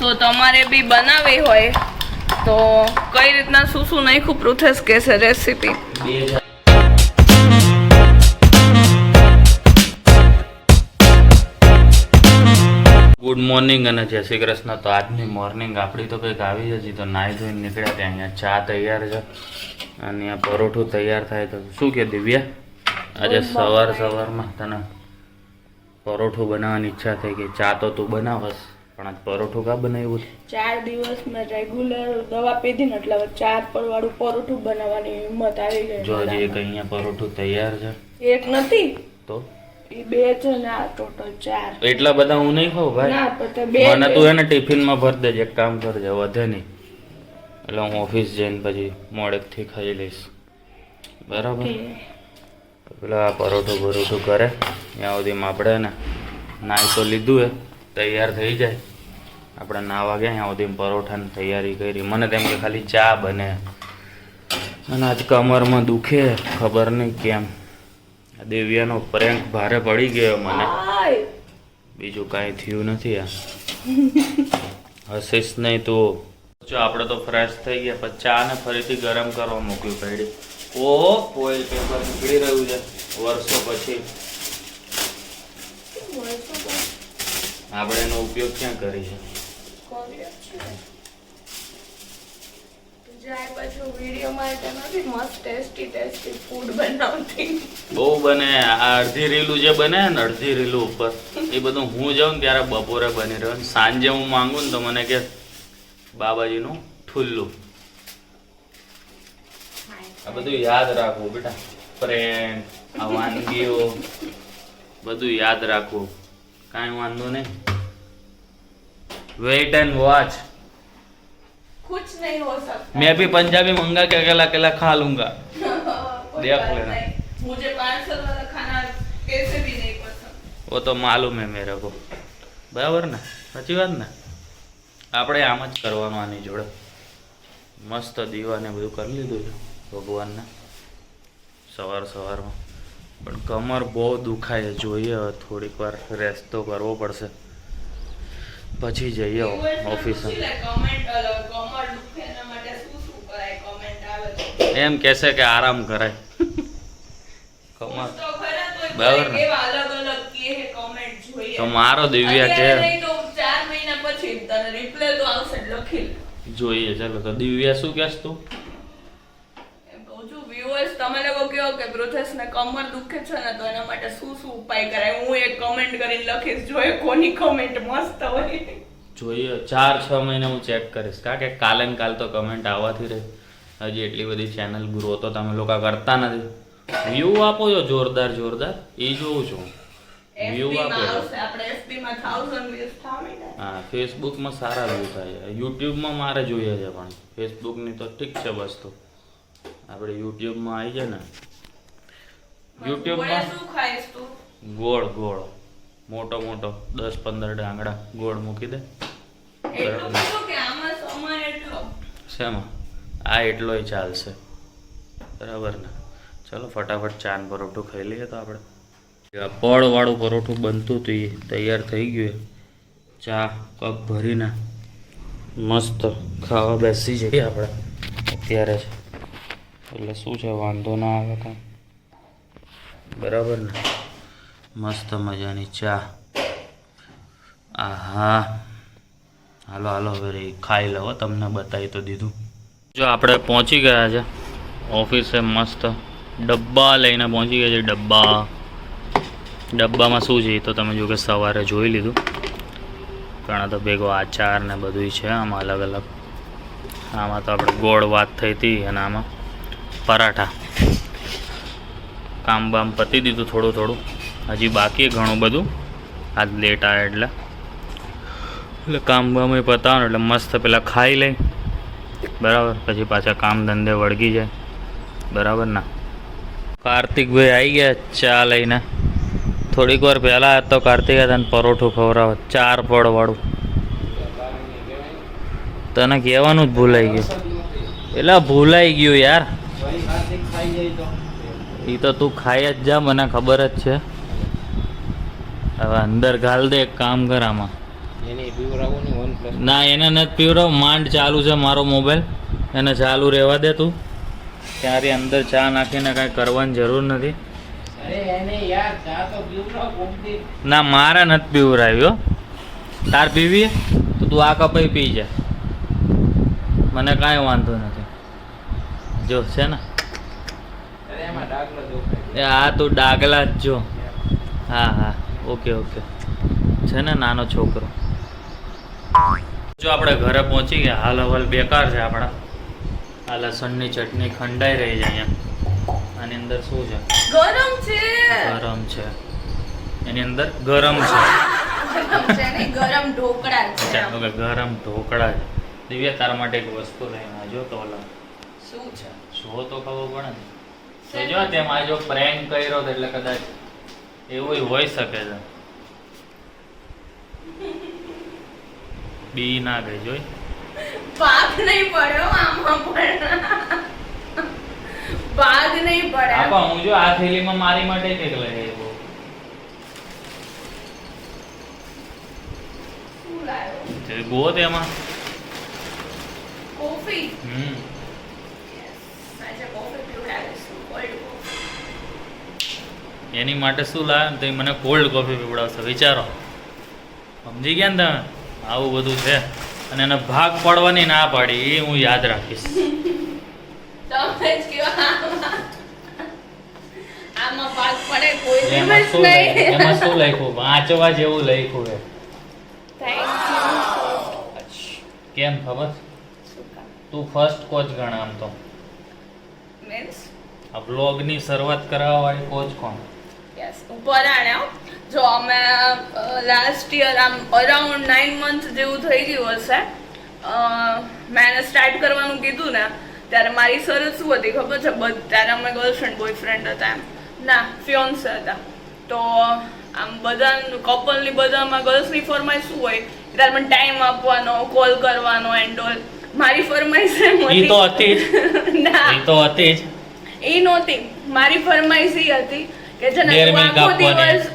તો તમારે બી બનાવી હોય તો કઈ રીતના શું નાખ્યું પૃથેશ કહેશે રેસીપી. ગુડ મોર્નિંગ અને જય શ્રી કૃષ્ણ. તો આજની મોર્નિંગ આપણી તો કંઈક આવી જ હતી, તો નાહી ધોઈને નીકળ્યા ત્યાં. અહીંયા ચા તૈયાર છે અને અહીંયા પરોઠું તૈયાર થાય. તો શું કે દિવ્યા, આજે સવારમાં તને પરોઠું બનાવવાની ઈચ્છા થઈ ગઈ. ચા તો તું બનાવસ, પણ આજ પરોઠું કા બનાવ્યું? 4 દિવસ મેં રેગ્યુલર દવા પીધી ને એટલે 4 વાળું પરોઠું બનાવવાની હિંમત આવી ગઈ. જો હજી એક અહીંયા પરોઠું તૈયાર છે. એક નથી તો એ 2 છે ને આ ટોટલ 4. એટલા બધા હું નહીં ખાઉં ભાઈ. ના તો 2 મને તું એને ટિફિનમાં ભરી દેજે. એક કામ કરજે, વધે નહીં એટલે હું ઓફિસ જઈને પછી મોડેકથી ખાઈ લઈશ, બરાબર? પેલા પરોઠું બરોઠું કરે ત્યાં સુધીમાં આપણે ને નાહી તો લીધું એ તૈયાર થઈ જાય. આપણે નાહવા ગયા ત્યાં સુધી પરોઠાની તૈયારી કરી. મને તેમ કે ખાલી ચા બને અને આજ કમરમાં દુખે, ખબર નહીં કેમ. દેવ્યાનો પ્રેન્ક ભારે પડી ગયો મને, બીજું કાંઈ થયું નથી. આ હસીશ નહીં તું. જો આપણે તો ફ્રેશ થઈ ગયા, પછી ચા ને ફરીથી ગરમ કરવા મૂક્યું પડી. ઓહો, ફોઇલ પેપર નીકળી રહ્યું છે વર્ષો પછી. આપણે એનો ઉપયોગ ક્યાં કરી છે? બહુ બને. આ અડધી રીલું જે બને ને, અડધી રીલું ઉપર, એ બધું હું જાઉં ને ત્યારે બપોરે બની રહ્યો. સાંજે હું માંગુ ને તો મને કે બાબાજીનું ઠુલ્લું. આ બધું યાદ રાખવું બેટા, પ્રેમ, આ વાનગીઓ બધું યાદ રાખવું. કાંઈ વાંધો નહીં. Wait and watch. कुछ नहीं हो सकता. मैं भी पंजाबी मंगा के अकेला अकेला खा लूंगा. देख लेना. मुझे पार्सल वाला खाना कैसे भी नहीं पसंद. वो तो मालूम है मेरे को. बराबर ને? સાચી વાત ને? આપણે આમ જ કરવાનું આની જોડે. મસ્ત દીવાને બધું કરી લીધું છે ભગવાનને સવારમાં. પણ કમર બહુ દુખાય. જોઈએ થોડીક વાર રેસ્ટ તો કરવો પડશે, પછી જઈએ ઓફિસે. એમ કહેશે કે આરામ કરાય કમર, બરાબર ને? તો મારો દિવ્યા કે જોઈએ. ચાલો તો દિવ્યા શું કહેશ તું? તમે લોકો કહો કે પૃથેશને કમર દુખે છે ને, તો એના માટે શું ઉપાય કરાય, હું એક કમેન્ટ કરીને લખીશ. જોઈએ કોની કમેન્ટ મસ્ત હોય. જોઈએ 4-6 મહિને હું ચેક કરીશ, કારણ કે કાલે ને કાલ તો કમેન્ટ આવવાથી રહે. હજી એટલી બધી ચેનલ ગ્રો તો તમે લોકો કરતા નથી. વ્યૂ આપો છો જોરદાર, એ જોઉં છું. વ્યૂ આપો છો. હા, ફેસબુકમાં સારા વ્યૂ થાય. યુટ્યુબમાં મારે જોઈએ છે, પણ ફેસબુકની તો ઠીક છે વસ્તુ. આપણે યુટ્યુબમાં આવી જાય ને, યુટ્યુબમાં ગોળ મોટો 10-15 ડાંગડા ગોળ મૂકી દે. શેમાં? આ એટલોય ચાલશે, બરાબર ને? ચલો ફટાફટ ચાન પરોઠું ખાઈ લઈએ. તો આપણે પડવાળું પરોઠું બનતું હતું, એ તૈયાર થઈ ગયું. ચા કપ ભરીને મસ્ત ખાવા બેસી જઈએ આપણે અત્યારે જ. એટલે શું છે, વાંધો ના આવે કાંઈ, બરાબર ને? મસ્ત મજાની ચા. આહા, હાલો હવે ખાઈ લો. તમને બતાવી તો દીધું. જો આપણે પહોંચી ગયા છે ઓફિસે. મસ્ત ડબ્બા લઈને પહોંચી ગયા છે. ડબ્બામાં શું છે તો તમે જો કે સવારે જોઈ લીધું. ઘણા તો ભેગો આચાર ને બધું છે આમાં અલગ અલગ. આમાં તો આપણે ગોળ વાત થઈ હતી, અને આમાં પરાઠા. કામ બામ પતી દીધું થોડું. હજી બાકી ઘણું બધું. આજ લેટ આવે એટલે કામ બામ એ પતાવવાનું. એટલે મસ્ત પેલા ખાઈ લઈ, બરાબર? પછી પાછા કામ ધંધે વળગી જાય, બરાબર ના? કાર્તિકભાઈ આવી ગયા ચા લઈને. થોડીક વાર પહેલાં તો કાર્તિક હતા ને પરોઠું ખવડાવે 4 પડવાળું. તને કહેવાનું જ ભૂલાઈ ગયું. એટલે ભૂલાઈ ગયું યાર. એ તો તું ખાઈ જ જા, મને ખબર જ છે. હવે અંદર ઘાલ દે. એક કામ કર, આમાં ના એને નથી પીવડાવ, માંડ ચાલુ છે મારો મોબાઈલ, એને ચાલુ રહેવા દે તું. ત્યારે અંદર ચા નાખીને કાંઈ કરવાની જરૂર નથી. ના મારે નથી પીવડાવ્યો, તાર પીવી તો તું આ કપાઈ પી જા, મને કાંઈ વાંધો નથી. જો છે ને એ હા તું ડાગલા જ જો. હા હા ઓકે ઓકે છે ને નાનો છોકરો. જો આપણે ઘરે પહોંચી ગયા, હાલ હવાલ બેકાર છે આપણા. આ લસણની ચટણી ખંડાઈ રહી છે અહીંયા. આની અંદર શું છે? ગરમ છે. ગરમ છે એની અંદર ગરમ છે. ગરમ ઢોકળા છે. અચ્છા ઓકે ગરમ ઢોકળા છે. દિવ્યા તારા માટે એક વસ્તુ લઈને આવજો તો ઓલા શું છે? શું તો ખબર પડે ને. તો જો તેમાં જો પ્રેન્ક કર્યો તો એટલે કદાચ એવું હોઈ શકે છે. બી ના ગઈ જોઈ, ભાગ નહીં પડ્યો આમાં પણ. ભાગ નહીં પડે. આપા હું જો આ થેલીમાં મારી માટે કંઈક લઈ આવ્યો. શું લાવ્યો? તે ગોત એમાં કોફી. હમ આજે કોફી પીવડાવીશું, કોલ્ડ કોફી. એની માટે શું લાવે ને તો મને કોલ્ડ કોફી પીવડાવશે. વિચારો, સમજી ગયા ને તમે? આવું બધું છે. અને એને ભાગ પાડવાની ના પાડી એ હું યાદ રાખીશ. તમે જ કહો આમાં ભાગ પડે કોઈ એમાં દિવસ શું નહીં. એમાં શું લખ્યું? વાંચવા જેવું લખ્યું છે. Thank you. કેમ ખબર? શું કામ? તું ફર્સ્ટ કોચ ગણ આમ તો. મીન્સ આ બ્લોગની શરૂઆત કરાવવા વાળી કોચ કોણ? યસ ઉપર આણ્યા. જો અમે લાસ્ટ યર આમ અરાઉન્ડ 9 મંથ જેવું થઈ ગયું હશે મેં સ્ટાર્ટ કરવાનું કીધું ને ત્યારે મારી શરત શું હતી ખબર છે? ત્યારે અમે ગર્લફ્રેન્ડ બોયફ્રેન્ડ હતા એમ ના ફિયોન્સે હતા. તો આમ બધા કપલની બધામાં ગર્લ્સની ફરમાઈશ શું હોય ત્યારે મને ટાઈમ આપવાનો, કોલ કરવાનો એન્ડ ઓલ. મારી ફરમાઈશ એમ ઈ તો હતી જ. ના ઈ તો હતી જ. એ નહોતી. મારી ફરમાઈશ એ હતી કે છે ને તું 13 મિનિટ આખો આપવાની. દિવસ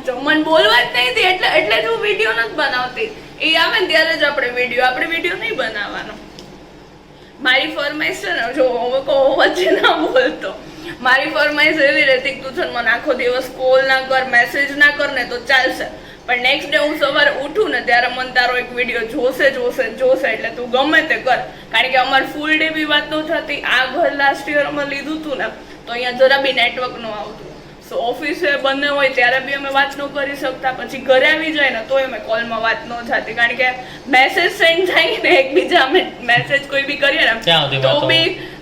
તો મને બોલવા જ નહીં હતી એટલે જ હું વિડીયો નથી બનાવતી. એ આવે ને ત્યારે જ આપણે વિડીયો નહીં બનાવવાનો. મારી ફરમાઈશ છે ને જો હવે કહો વચ્ચે ના બોલતો. મારી ફરમાઈશ એવી રહેતી કે તું છે ને મને આખો દિવસ કોલ ના કર, મેસેજ ના કર ને તો ચાલશે, પણ નેક્સ્ટ ડે હું સવારે ઉઠું ને ત્યારે મને તારો એક વિડીયો જોશે એટલે તું ગમે તે કર. કારણ કે અમારે ફૂલ ડે બી વાત ન થતી. આ ઘર લાસ્ટ યર અમે લીધું હતું ને તો અહીંયા જરા બી નેટવર્ક ન આવતું. સો ઓફિસે બંને હોય ત્યારે બી અમે વાત ન કરી શકતા. પછી ઘરે આવી જાય ને તોય અમે કોલમાં વાત ન થતી. કારણ કે મેસેજ સેન્ડ થાય ને એકબીજા અમે મેસેજ કોઈ બી કરીએ ને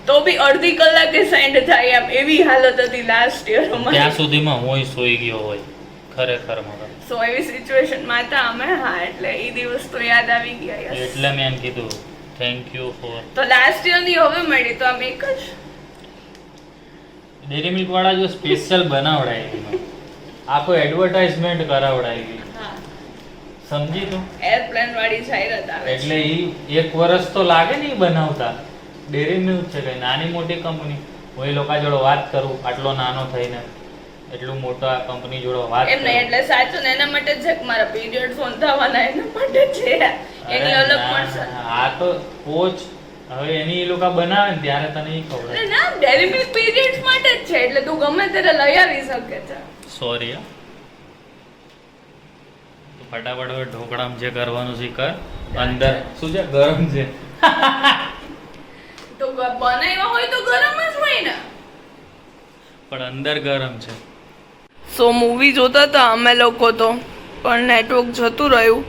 તો બી અડધી કલાકે સેન્ડ થાય એમ એવી હાલત હતી લાસ્ટ યર અમારી. ત્યાં સુધીમાં હું સોઈ ગયો હોય ખરેખર મારા. સો એવી સિચ્યુએશનમાં હતા અમે. હા એટલે એ દિવસ તો યાદ આવી ગયા. યસ એટલે મેં એમ કીધું થેન્ક યુ ફોર. તો લાસ્ટ યર ની હવે મળી તો આમ એક જ ડેરી મિલ્ક વાળા જો સ્પેશિયલ બનાવડાવી આખો એડવર્ટાઇઝમેન્ટ કરાવડાવી. હા સમજી તું? એરપ્લેન વાળી જાહેરાત આવે એટલે ઈ એક વર્ષ તો લાગે ને ઈ બનાવતા. ડેરી મિલ્ક છે કઈ નાની મોટી કંપની. હું એ લોકો જોડે વાત કરું આટલો નાનો થઈને એટલું મોટા કંપની જોડે વાત એમ નહીં એટલે સાચું ને એના માટે જ મારા પીરિયડ્સ નોંધાવાના એના માટે છે. એની અલગ મળશે. આ તો કોચ હવે એની એ લોકો બનાવે ને ત્યારે તને ઈ ખબર. અરે ના ડેરી મિલ્ક પીરિયડ્સ માટે જ છે એટલે તું ગમે ત્યારે લઈ આવી શકે છે. સોરી ફટાફટ હવે ઢોકળામાં જે કરવાનું છે કર. અંદર શું છે? ગરમ છે. તો બનાવ્યા હોય તો ગરમ જ હોય ને. પણ અંદર ગરમ છે. સો મૂવી જોતા હતા અમે લોકો તો પણ નેટવર્ક જતું રહ્યું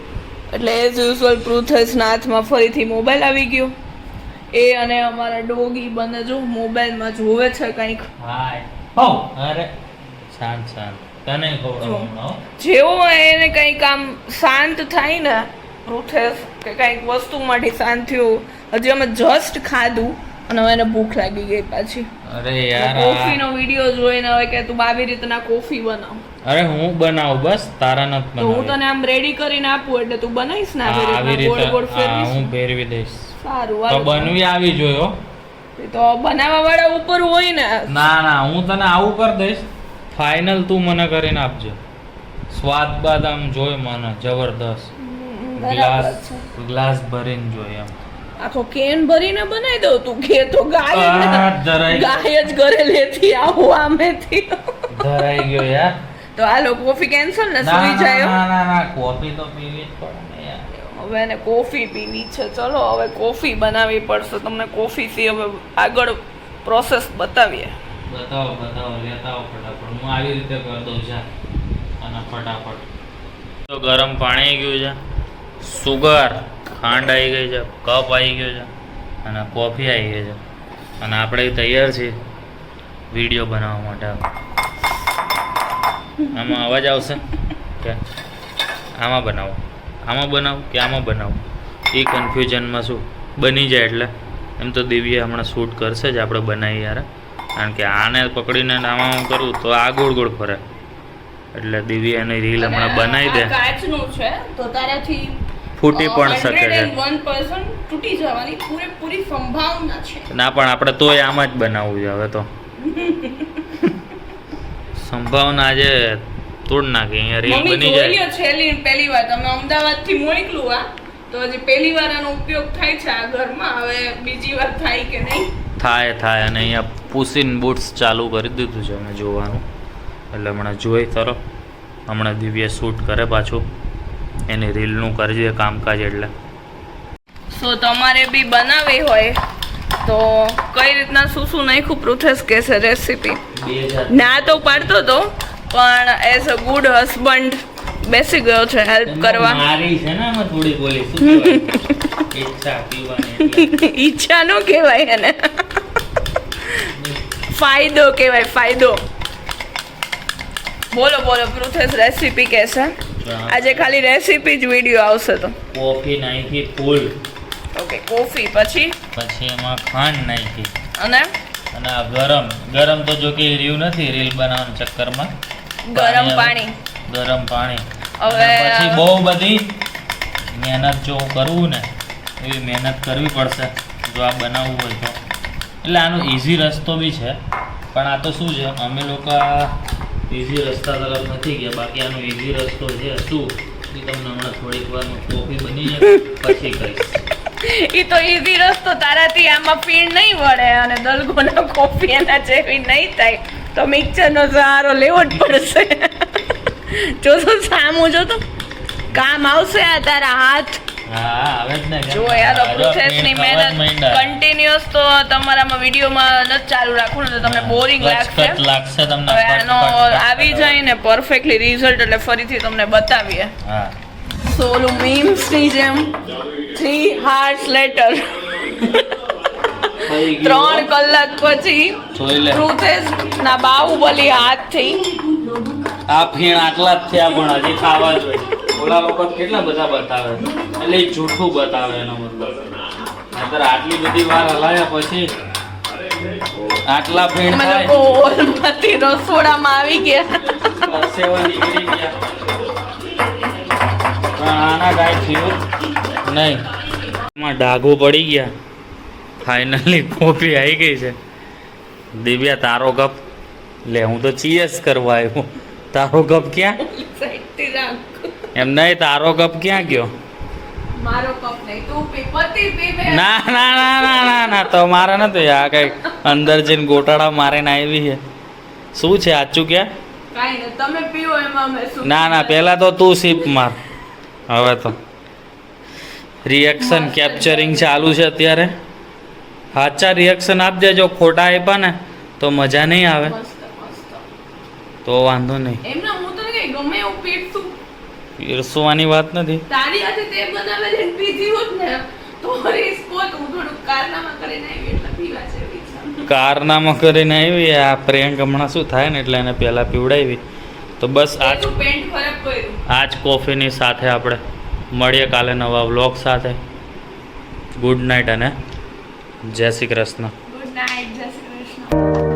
એટલે એઝ યુઝ્યુઅલ પૃથ્વીના હાથમાં ફરીથી મોબાઈલ આવી ગયો. એ અને અમારા ડોગી બંને જો મોબાઈલમાં જોવે છે કંઈક. હાય હો અરે શાંત તને ખબર જેવો એને કંઈક આમ શાંત થાય ને પૃથ્વી કે કંઈક વસ્તુમાંથી શાંત થયું. હજી અમે જસ્ટ ખાધું અને હવે એને ભૂખ લાગી ગઈ પાછી. અરે યાર કોફીનો વિડીયો જોઈને હવે કે તું આવી રીતના કોફી બનાવ. અરે હું બનાવું બસ તારા નથી તો હું બનાવું. તને આમ રેડી કરીને આપું એટલે તું બનાવીશ ને આવી આવી રીતના ગોળ ગોળ રીતે હા, ફેરવીશ. હું ફેરવી દઈશ. સારું તો હાલો. બનવી આવી જોયો. એ તો બનાવવા વાળા ઉપર હોય ને. ના હું તને આવું કરી દઈશ. ફાઇનલ તું મને કરીને આપજે. સ્વાદ બાદ આમ જોઈ મને જબરદસ્ત. બરાબર છે. ગ્લાસ ભરીને જોઈએ એમ. આખો કેન ભરીને બનાવી દઉં તું કે તો ગાય ધરાઈ ગાય જ ઘરે લેતી આવું આમેથી ધરાઈ ગયો યાર. તો હાલો કોફી કેન્સલ ને ના સુઈ જાય હો. ના કોફી તો પીવી જ પડે ને યાર. હવે એને કોફી પીવી છે. ચલો હવે કોફી બનાવવી પડશે. તમને કોફી થી હવે આગળ પ્રોસેસ બતાવીએ. બતાવો લેતા આવો ફટાફટ. હું આવી રીતે કરી દઉં છું અને ફટાફટ. તો ગરમ પાણી આવી ગયું છે, સુગર ખાંડ આવી ગઈ છે, કપ આવી ગયો છે અને કોફી આવી ગઈ છે અને આપણે તૈયાર છીએ વિડીયો બનાવવા માટે. આમાં અવાજ આવશે કે આમાં બનાવો કે આમાં બનાવો એ કન્ફ્યુઝનમાં શું બની જાય. એટલે એમ તો દિવ્ય હમણાં શૂટ કરશે જ, આપણે બનાવી યાર. કારણ કે આને પકડીને આમાં કરું તો આ ગોળ ગોળ ફરે. એટલે દિવ્ય એની રીલ હમણાં બનાવી દે. કાચનું છે તો તારાથી ફૂટી પણ શકે છે. 1% તૂટી જવાની પૂરેપૂરી સંભાવના છે. ના પણ આપણે તોય આમ જ બનાવવું છે હવે તો. સંભાવના આજે તોડ નાખી. અહીંયા રીલ બની જાય. પહેલી વાર તમે અમદાવાદ થી મોકલું આ તો હજી પહેલી વાર આનો ઉપયોગ થાય છે આ ઘરમાં. હવે બીજી વાર થાય કે નહીં થાય. અને અહીંયા પુશિન બૂટ્સ ચાલુ કરી દીધું છે અમે જોવાનું. એટલે હમણાં જોઈ તરફ હમણાં દિવ્ય શૂટ કરે પાછું એની રીલનું કરજે કામકાજ. એટલે સો તમારે બી બનાવવી હોય તો કઈ રીતના શું નાખ્યું પૃથેશ કે છે રેસીપી ના તો પાડતો તો પણ એઝ અ ગુડ હસબન્ડ બેસી ગયો છે હેલ્પ કરવા. મારી છે ને આમાં થોડી બોલી શું કહેવાય? ઈચ્છા પીવાની એટલે. ઈચ્છા નો કહેવાય એને, ફાયદો કહેવાય ફાયદો. બોલો પૃથેશ રેસીપી કહેશે. આજે ખાલી રેસીપી જ વિડીયો આવશે. તો કોફી નાખી ફૂલ. ઓકે કોફી પછી એમાં ખાંડ નાખી અને આ ગરમ તો જો કે રહ્યું નથી રીલ બનાવવાના ચક્કરમાં. ગરમ પાણી હવે પછી બહુ બધી મહેનત જો કરવું ને એવી મહેનત કરવી પડશે જો આ બનાવવું હોય તો. એટલે આનો ઇઝી રસ્તો બી છે પણ આ તો શું છે અમે લોકો ઇઝી રસ્તા તરફ નથી ગયા. બાકી આનો ઇઝી રસ્તો છે શું એ તમને હમણાં થોડીક વારમાં કોફી બની જાય પછી કહીશ. ઈ તો ઈઝી રસ્તો તારાથી આમાં ફીણ નહીં વળે અને દલગોના કોફી એના જેવી નહીં થાય તો મિક્સરનો સહારો લેવો જ પડશે. જોતો સામું જોતો કામ આવશે આ તારા હાથ. જો યાર પ્રોસેસની મહેનત કન્ટિન્યુઅસ તો તમારામાં વિડીયોમાં નથી ચાલુ રાખવું ને તો તમને બોરિંગ લાગશે. હવે આનો આવી જાય ને પરફેક્ટલી રિઝલ્ટ એટલે ફરીથી તમને બતાવીએ. સો ઓલું મીમ્સની જેમ 3 hours later 3 કલાક પછી પૃથેશના બાહુબલી હાથથી આ ફીણ આટલા જ થયા પણ હજી ખાવા જોઈએ. ઓલા લોકો કેટલા બધા બતાવે એટલે એ જૂઠું બતાવે એનો મતલબ. નહીંતર આટલી બધી વાર હલાયા પછી આટલા ફીણ થાય. ઓલમાંથી રસોડામાં આવી ગયા. પરસેવા નીકળી ગયા પણ આના કાંઈ થયું નહીં. એમાં ડાઘો પડી ગયા. ફાઇનલી કોફી આવી ગઈ છે. દિવ્યા તારો કપ લે. હું તો ચીયર્સ કરવા આવ્યો. તારો કપ ક્યાં? એમ નહીં તારો કપ ક્યાં ગયો? મારો કપ નહીં તું પી પતિ પીવે. ના તો મારા નથી. આ કઈ અંદર જઈને ગોટાળા મારીને આવી છે. શું છે આચું ક્યાં? કાઈ નહીં તમે પીવો એમાં અમે શું. ના પહેલા તો તું સીપ માર. હવે તો રિએક્શન કેપ્ચરિંગ ચાલુ છે અત્યારે. સાચા રિએક્શન આપજે. જો ખોટા આપ્યા ને તો મજા નહીં આવે. તો વાંધો નહીં. એમને હું તો કઈ ગમે એવું પીરસું. પીરસવાની વાત નથી. તારી હાથે તે બનાવેલી પીધી હોત ને તો રિસ્પોટ હું થોડું કારનામા કરીને આવી એટલે પીવા જેવી છે. કારનામા કરીને આવી. આ પ્રેન્ક હમણાં શું થાય ને એટલે એને પહેલા પીવડાવી. તો બસ આજ કોફીની સાથે આપણે મળીએ કાલે નવા વ્લોગ સાથે. ગુડ નાઇટ અને જય શ્રી કૃષ્ણ. ગુડ નાઇટ જય શ્રી કૃષ્ણ.